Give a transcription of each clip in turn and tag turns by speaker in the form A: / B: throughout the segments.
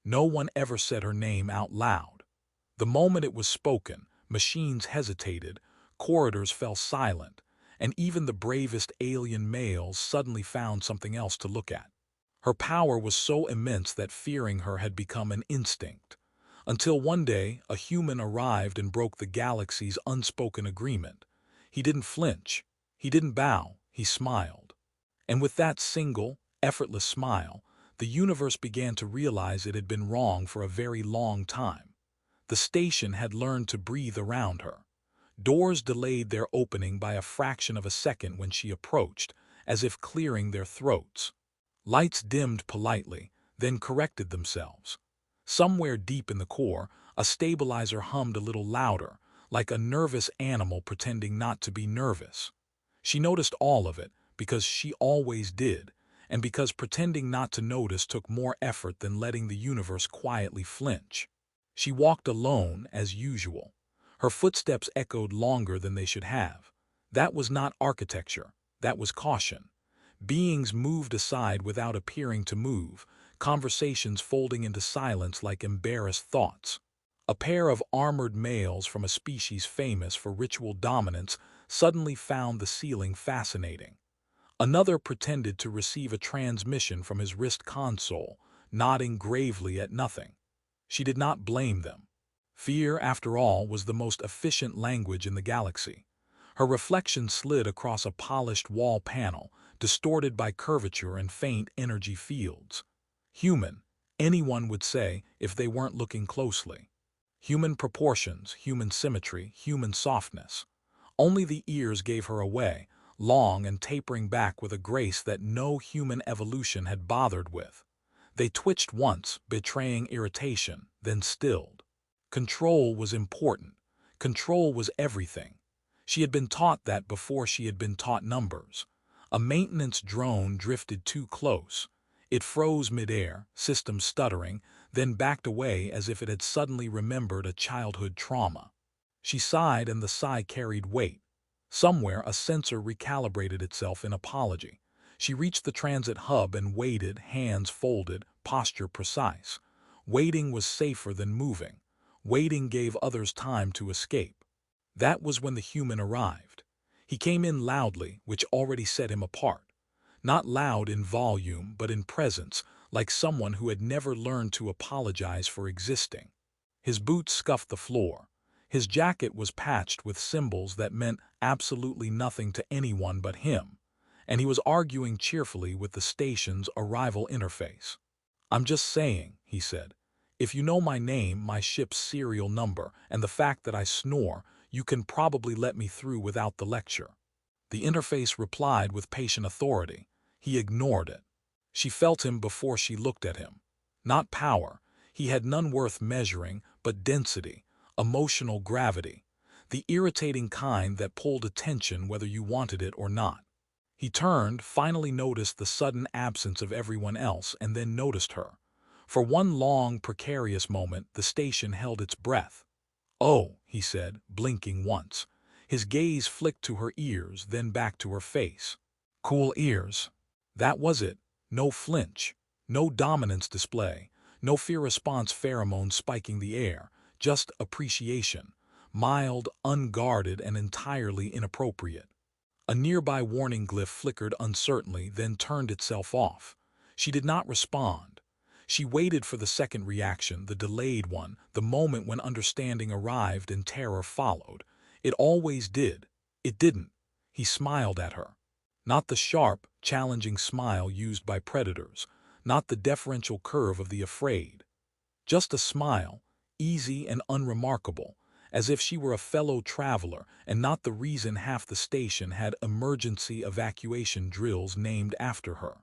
A: No one ever said her name out loud. The moment it was spoken, machines hesitated, corridors fell silent, and even the bravest alien males suddenly found something else to look at. Her power was so immense that fearing her had become an instinct. Until one day, a human arrived and broke the galaxy's unspoken agreement. He didn't flinch. He didn't bow. He smiled. And with that single, effortless smile, the universe began to realize it had been wrong for a very long time. The station had learned to breathe around her. Doors delayed their opening by a fraction of a second when she approached, as if clearing their throats. Lights dimmed politely, then corrected themselves. Somewhere deep in the core, a stabilizer hummed a little louder, like a nervous animal pretending not to be nervous. She noticed all of it, because she always did, and because pretending not to notice took more effort than letting the universe quietly flinch. She walked alone, as usual. Her footsteps echoed longer than they should have. That was not architecture, that was caution. Beings moved aside without appearing to move, conversations folding into silence like embarrassed thoughts. A pair of armored males from a species famous for ritual dominance suddenly found the ceiling fascinating. Another pretended to receive a transmission from his wrist console, nodding gravely at nothing. She did not blame them. Fear, after all, was the most efficient language in the galaxy. Her reflection slid across a polished wall panel, distorted by curvature and faint energy fields. Human, anyone would say if they weren't looking closely. Human proportions, human symmetry, human softness. Only the ears gave her away, long and tapering back with a grace that no human evolution had bothered with. They twitched once, betraying irritation, then stilled. Control was important. Control was everything. She had been taught that before she had been taught numbers. A maintenance drone drifted too close. It froze midair, system stuttering, then backed away as if it had suddenly remembered a childhood trauma. She sighed, and the sigh carried weight. Somewhere a sensor recalibrated itself in apology. She reached the transit hub and waited, hands folded, posture precise. Waiting was safer than moving. Waiting gave others time to escape. That was when the human arrived. He came in loudly, which already set him apart. Not loud in volume, but in presence, like someone who had never learned to apologize for existing. His boots scuffed the floor. His jacket was patched with symbols that meant absolutely nothing to anyone but him, and he was arguing cheerfully with the station's arrival interface. "I'm just saying," he said. "If you know my name, my ship's serial number, and the fact that I snore, you can probably let me through without the lecture." The interface replied with patient authority. He ignored it. She felt him before she looked at him. Not power. He had none worth measuring, but density, emotional gravity, the irritating kind that pulled attention whether you wanted it or not. He turned, finally noticed the sudden absence of everyone else, and then noticed her. For one long, precarious moment, the station held its breath. "Oh," he said, blinking once. His gaze flicked to her ears, then back to her face. Cool ears. That was it. No flinch. No dominance display. No fear-response pheromones spiking the air. Just appreciation. Mild, unguarded, and entirely inappropriate. A nearby warning glyph flickered uncertainly, then turned itself off. She did not respond. She waited for the second reaction, the delayed one, the moment when understanding arrived and terror followed. It always did. It didn't. He smiled at her. Not the sharp, challenging smile used by predators. Not the deferential curve of the afraid. Just a smile, easy and unremarkable, as if she were a fellow traveler and not the reason half the station had emergency evacuation drills named after her.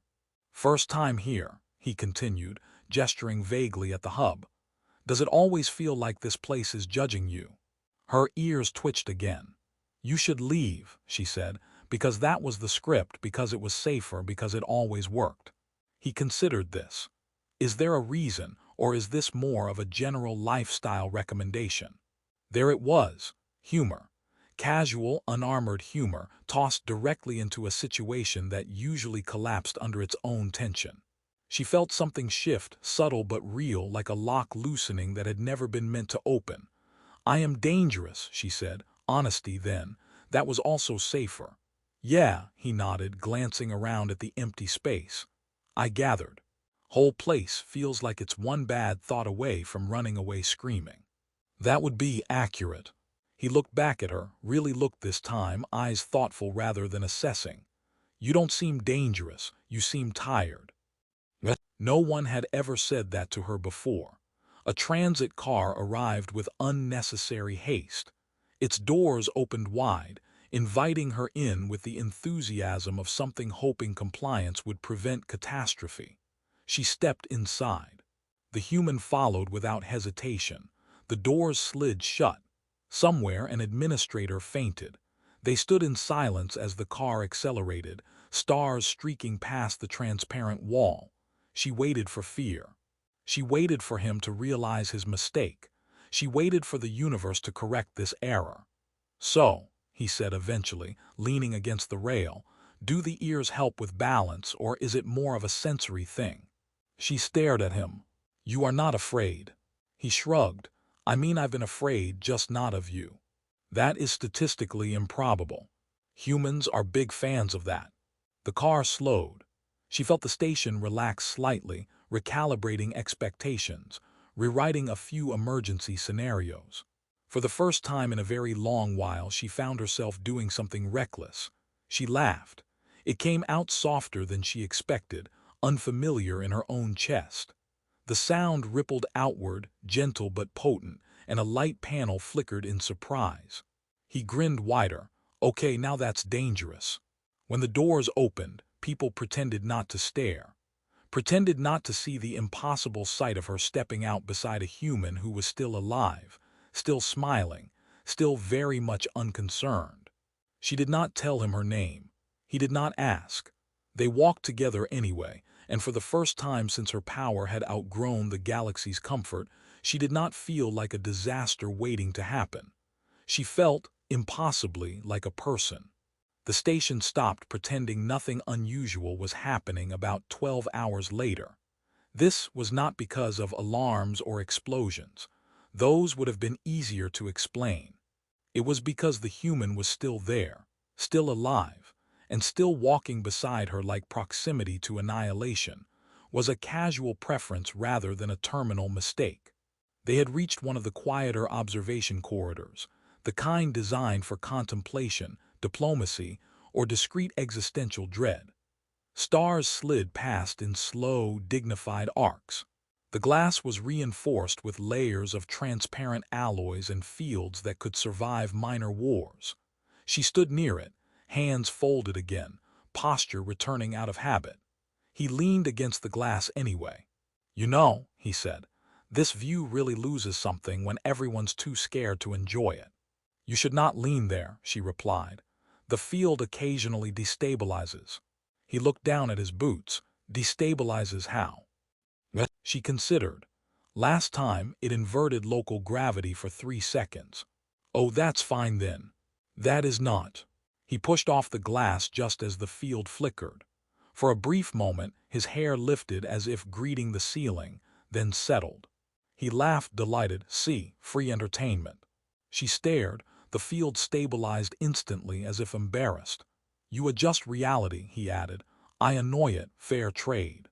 A: "First time here," he continued, gesturing vaguely at the hub. "Does it always feel like this place is judging you?" Her ears twitched again. "You should leave," she said, "because that was the script, because it was safer, because it always worked." He considered this. Is there a reason, or is this more of a general lifestyle recommendation? There it was. Humor. Casual, unarmored humor, tossed directly into a situation that usually collapsed under its own tension. She felt something shift, subtle but real, like a lock loosening that had never been meant to open. "I am dangerous," she said. Honesty, then. That was also safer. "Yeah," he nodded, glancing around at the empty space. "I gathered. Whole place feels like it's one bad thought away from running away screaming." That would be accurate. He looked back at her, really looked this time, eyes thoughtful rather than assessing. "You don't seem dangerous, you seem tired." No one had ever said that to her before. A transit car arrived with unnecessary haste. Its doors opened wide, inviting her in with the enthusiasm of something hoping compliance would prevent catastrophe. She stepped inside. The human followed without hesitation. The doors slid shut. Somewhere an administrator fainted. They stood in silence as the car accelerated, stars streaking past the transparent wall. She waited for fear. She waited for him to realize his mistake. She waited for the universe to correct this error. "So," he said eventually, leaning against the rail, "do the ears help with balance, or is it more of a sensory thing?" She stared at him. "You are not afraid." He shrugged. "I mean, I've been afraid, just not of you." "That is statistically improbable. Humans are big fans of that." The car slowed. She felt the station relax slightly, recalibrating expectations, rewriting a few emergency scenarios. For the first time in a very long while, she found herself doing something reckless. She laughed. It came out softer than she expected, unfamiliar in her own chest. The sound rippled outward, gentle but potent, and a light panel flickered in surprise. He grinned wider. "Okay, now that's dangerous." When the doors opened, people pretended not to stare, pretended not to see the impossible sight of her stepping out beside a human who was still alive, still smiling, still very much unconcerned. She did not tell him her name. He did not ask. They walked together anyway, and for the first time since her power had outgrown the galaxy's comfort, she did not feel like a disaster waiting to happen. She felt, impossibly, like a person. The station stopped, pretending nothing unusual was happening about 12 hours later. This was not because of alarms or explosions. Those would have been easier to explain. It was because the human was still there, still alive, and still walking beside her. Like proximity to annihilation was a casual preference rather than a terminal mistake. They had reached one of the quieter observation corridors, the kind designed for contemplation, diplomacy, or discreet existential dread. Stars slid past in slow, dignified arcs. The glass was reinforced with layers of transparent alloys and fields that could survive minor wars. She stood near it, hands folded again, posture returning out of habit. He leaned against the glass anyway. "You know," he said, "this view really loses something when everyone's too scared to enjoy it." "You should not lean there," she replied. "The field occasionally destabilizes." He looked down at his boots. "Destabilizes how?" She considered. "Last time, it inverted local gravity for 3 seconds." "Oh, that's fine then." "That is not." He pushed off the glass just as the field flickered. For a brief moment, his hair lifted as if greeting the ceiling, then settled. He laughed, delighted. "See, free entertainment." She stared. The field stabilized instantly, as if embarrassed. "You adjust reality," he added. "I annoy it. Fair trade."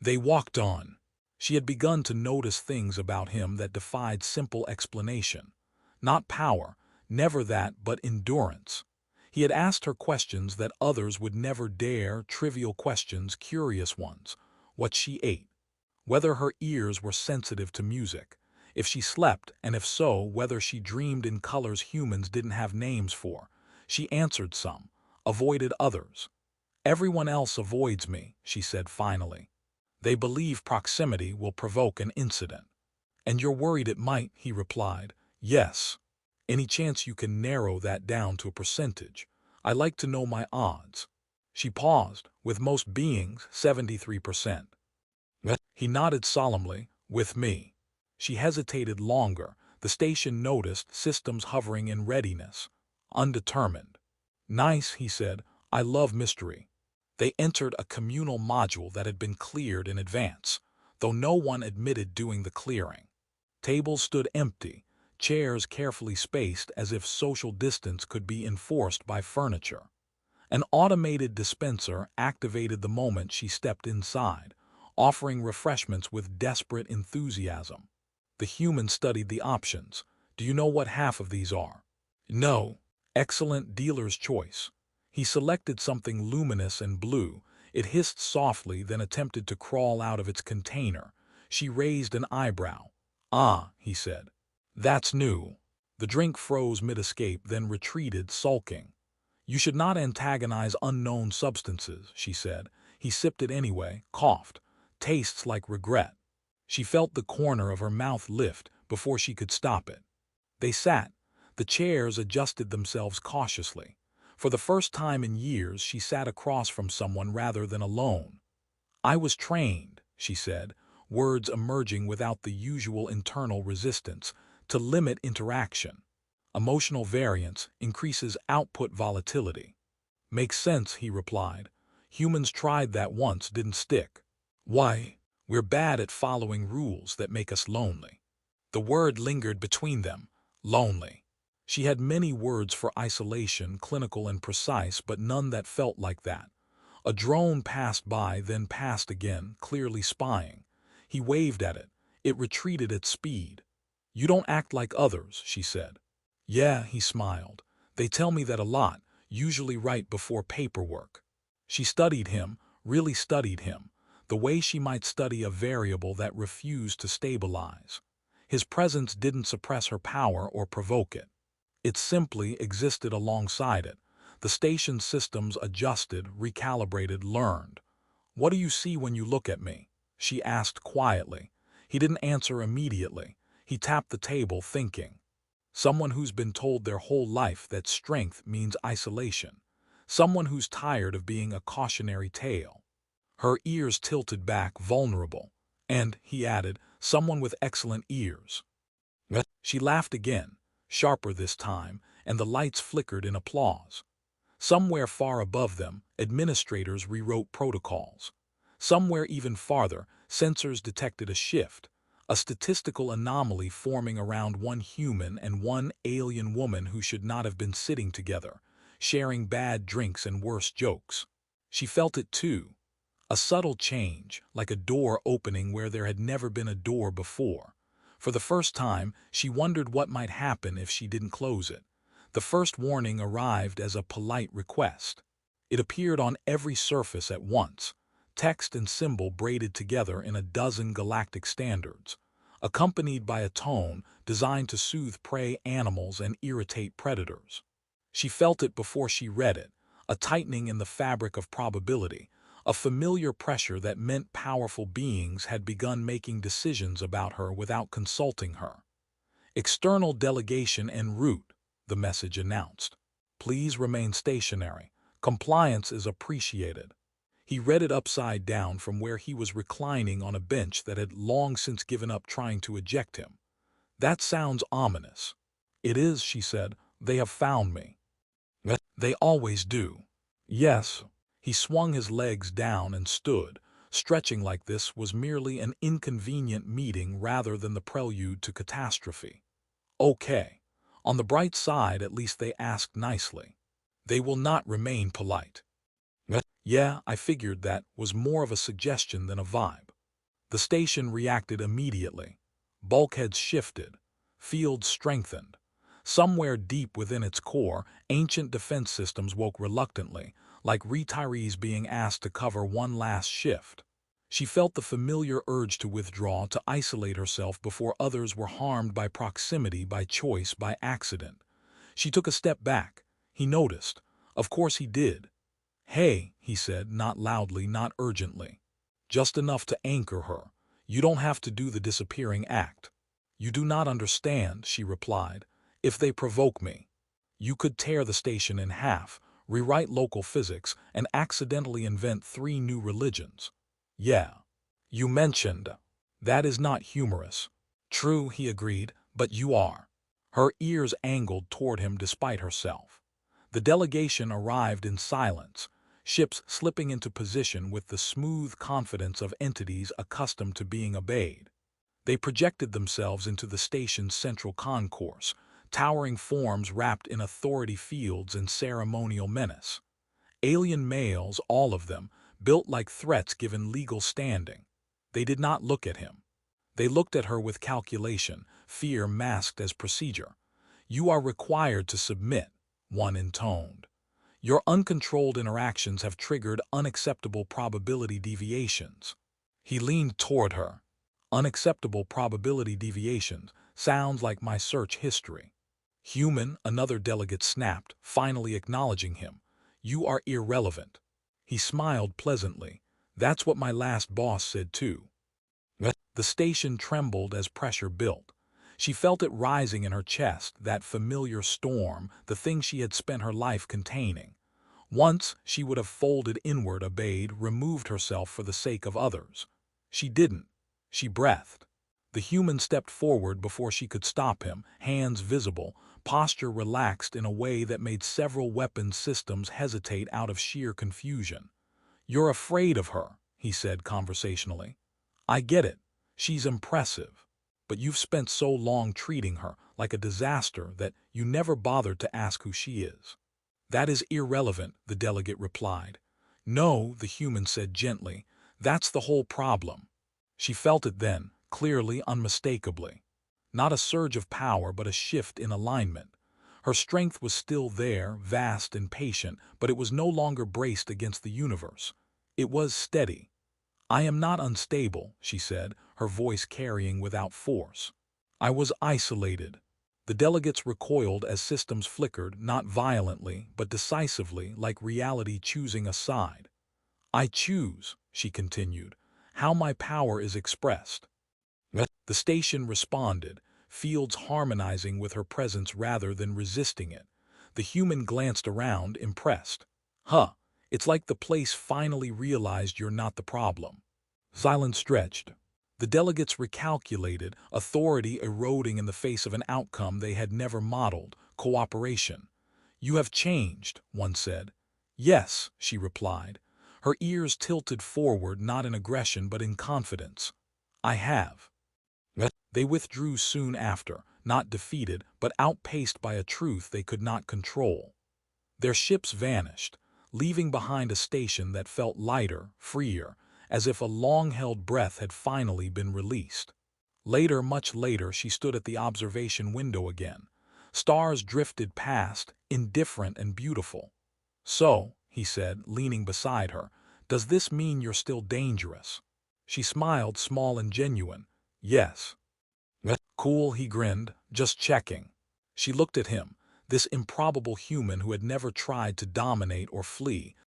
A: They walked on. She had begun to notice things about him that defied simple explanation. Not power, never that, but endurance. He had asked her questions that others would never dare, trivial questions, curious ones. What she ate. Whether her ears were sensitive to music. If she slept, and if so, whether she dreamed in colors humans didn't have names for. She answered some, avoided others. "Everyone else avoids me," she said finally. "They believe proximity will provoke an incident." "And you're worried it might," he replied. "Yes." "Any chance you can narrow that down to a percentage? I like to know my odds." She paused. "With most beings, 73%. He nodded solemnly. "With me." She hesitated longer. The station noticed, systems hovering in readiness. Undetermined. "Nice," he said. "I love mystery." They entered a communal module that had been cleared in advance, though no one admitted doing the clearing. Tables stood empty, chairs carefully spaced as if social distance could be enforced by furniture. An automated dispenser activated the moment she stepped inside, offering refreshments with desperate enthusiasm. The human studied the options. Do you know what half of these are? No. Excellent dealer's choice. He selected something luminous and blue. It hissed softly, then attempted to crawl out of its container. She raised an eyebrow. Ah, he said. That's new. The drink froze mid-escape, then retreated, sulking. You should not antagonize unknown substances, she said. He sipped it anyway, coughed. Tastes like regret. She felt the corner of her mouth lift before she could stop it. They sat. The chairs adjusted themselves cautiously. For the first time in years, she sat across from someone rather than alone. I was trained, she said, words emerging without the usual internal resistance, to limit interaction. Emotional variance increases output volatility. Makes sense, he replied. Humans tried that once, didn't stick. Why? We're bad at following rules that make us lonely. The word lingered between them. Lonely. She had many words for isolation, clinical and precise, but none that felt like that. A drone passed by, then passed again, clearly spying. He waved at it. It retreated at speed. You don't act like others, she said. Yeah, he smiled. They tell me that a lot, usually right before paperwork. She studied him, really studied him, the way she might study a variable that refused to stabilize. His presence didn't suppress her power or provoke it. It simply existed alongside it. The station's systems adjusted, recalibrated, learned. What do you see when you look at me? She asked quietly. He didn't answer immediately. He tapped the table, thinking. Someone who's been told their whole life that strength means isolation. Someone who's tired of being a cautionary tale. Her ears tilted back, vulnerable. And, he added, someone with excellent ears. She laughed again, sharper this time, and the lights flickered in applause. Somewhere far above them, administrators rewrote protocols. Somewhere even farther, sensors detected a shift, a statistical anomaly forming around one human and one alien woman who should not have been sitting together, sharing bad drinks and worse jokes. She felt it too. A subtle change, like a door opening where there had never been a door before. For the first time, she wondered what might happen if she didn't close it. The first warning arrived as a polite request. It appeared on every surface at once, text and symbol braided together in a dozen galactic standards, accompanied by a tone designed to soothe prey animals and irritate predators. She felt it before she read it, a tightening in the fabric of probability, a familiar pressure that meant powerful beings had begun making decisions about her without consulting her. External delegation en route, the message announced. Please remain stationary. Compliance is appreciated. He read it upside down from where he was reclining on a bench that had long since given up trying to eject him. That sounds ominous. It is, she said. They have found me. They always do. Yes. He swung his legs down and stood, stretching like this was merely an inconvenient meeting rather than the prelude to catastrophe. Okay. On the bright side, at least they asked nicely. They will not remain polite. Yeah, I figured that was more of a suggestion than a vibe. The station reacted immediately. Bulkheads shifted. Fields strengthened. Somewhere deep within its core, ancient defense systems woke reluctantly, like retirees being asked to cover one last shift. She felt the familiar urge to withdraw, to isolate herself before others were harmed by proximity, by choice, by accident. She took a step back. He noticed. Of course he did. Hey, he said, not loudly, not urgently. Just enough to anchor her. You don't have to do the disappearing act. You do not understand, she replied. If they provoke me, you could tear the station in half, rewrite local physics, and accidentally invent 3 new religions. Yeah. You mentioned. That is not humorous. True, he agreed, but you are. Her ears angled toward him despite herself. The delegation arrived in silence. ships slipping into position with the smooth confidence of entities accustomed to being obeyed. They projected themselves into the station's central concourse, towering forms wrapped in authority fields and ceremonial menace. Alien males, all of them, built like threats given legal standing. They did not look at him. They looked at her with calculation, fear masked as procedure. "You are required to submit," one intoned. "Your uncontrolled interactions have triggered unacceptable probability deviations." He leaned toward her. "Unacceptable probability deviations sounds like my search history." "Human," another delegate snapped, finally acknowledging him. "You are irrelevant." He smiled pleasantly. "That's what my last boss said too." The station trembled as pressure built. She felt it rising in her chest, that familiar storm, the thing she had spent her life containing. Once she would have folded inward, obeyed, removed herself for the sake of others. She didn't. She breathed. The human stepped forward before she could stop him, hands visible, posture relaxed in a way that made several weapons systems hesitate out of sheer confusion. "You're afraid of her," he said conversationally. "I get it. She's impressive. But you've spent so long treating her like a disaster that you never bothered to ask who she is." "That is irrelevant," the delegate replied. "No," the human said gently. "That's the whole problem." She felt it then, clearly, unmistakably. Not a surge of power, but a shift in alignment. Her strength was still there, vast and patient, but it was no longer braced against the universe. It was steady. "I am not unstable," she said, her voice carrying without force. "I was isolated." The delegates recoiled as systems flickered, not violently, but decisively, like reality choosing a side. "I choose," she continued, "how my power is expressed." The station responded, fields harmonizing with her presence rather than resisting it. The human glanced around, impressed. "Huh, it's like the place finally realized you're not the problem." Silence stretched. The delegates recalculated, authority eroding in the face of an outcome they had never modeled, cooperation. "You have changed," one said. "Yes," she replied. Her ears tilted forward, not in aggression but in confidence. "I have." They withdrew soon after, not defeated, but outpaced by a truth they could not control. Their ships vanished, leaving behind a station that felt lighter, freer, as if a long-held breath had finally been released. Later, much later, she stood at the observation window again. Stars drifted past, indifferent and beautiful. "So," he said, leaning beside her, "does this mean you're still dangerous?" She smiled, small and genuine. "Yes." "Cool," he grinned, "just checking." She looked at him, this improbable human who had never tried to dominate or flee,